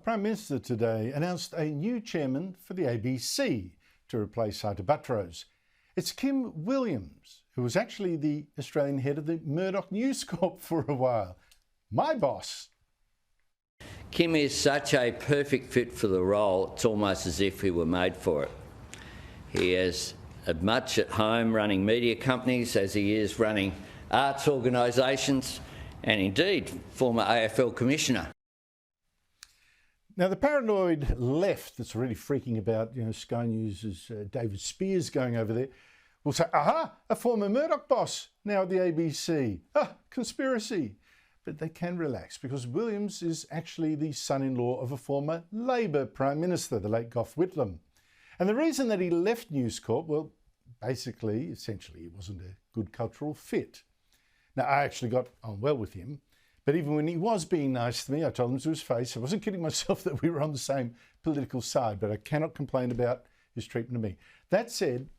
Prime Minister today announced a new chairman for the ABC to replace Ita Buttrose. It's Kim Williams, who was actually the Australian head of the Murdoch News Corp for a while. My boss. Kim is such a perfect fit for the role, it's almost as if he were made for it. He is as much at home running media companies as he is running arts organisations, and indeed former AFL Commissioner. Now, the paranoid left that's already freaking about, Sky News' David Speirs going over there, will say, aha, a former Murdoch boss now at the ABC. Ah, conspiracy. But they can relax because Williams is actually the son-in-law of a former Labor Prime Minister, the late Gough Whitlam. And the reason that he left News Corp, well, essentially, it wasn't a good cultural fit. Now, I actually got on well with him, but even when he was being nice to me, I told him to his face, I wasn't kidding myself that we were on the same political side, but I cannot complain about his treatment of me. That said,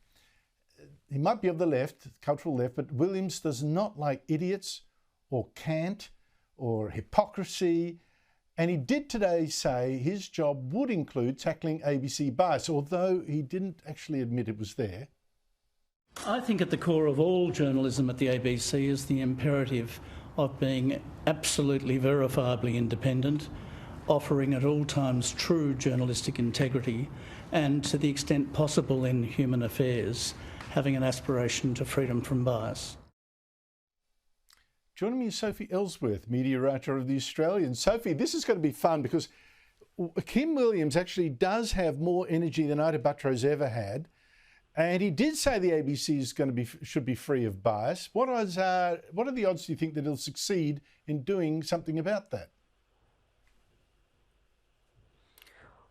he might be of the left, cultural left, but Williams does not like idiots or cant or hypocrisy. And he did today say his job would include tackling ABC bias, although he didn't actually admit it was there. I think at the core of all journalism at the ABC is the imperative of being absolutely verifiably independent, offering at all times true journalistic integrity, and to the extent possible in human affairs, having an aspiration to freedom from bias. Joining me is Sophie Ellsworth, media writer of The Australian. Sophie, this is going to be fun because Kim Williams actually does have more energy than Ita Buttrose ever had. And he did say the ABC is should be free of bias. What are the odds, do you think, that he'll succeed in doing something about that?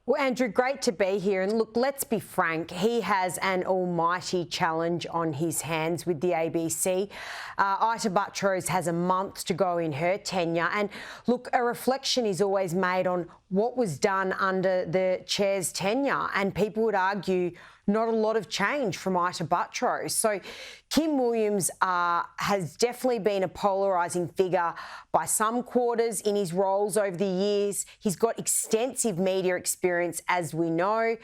Well, Andrew, great to be here. And look, let's be frank, he has an almighty challenge on his hands with the ABC. Ita Buttrose has a month to go in her tenure. And look, a reflection is always made on what was done under the chair's tenure. And people would argue not a lot of change from Ita Buttrose. So Kim Williams has definitely been a polarising figure by some quarters in his roles over the years. He's got extensive media experience, as we know.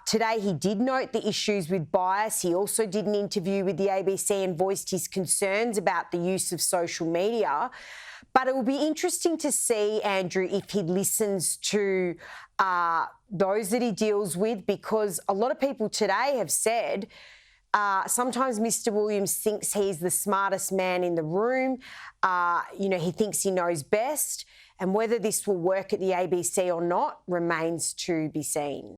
Today he did note the issues with bias. He also did an interview with the ABC and voiced his concerns about the use of social media. But it will be interesting to see, Andrew, if he listens to those that he deals with, because a lot of people today have said sometimes Mr. Williams thinks he's the smartest man in the room. He thinks he knows best. And whether this will work at the ABC or not remains to be seen.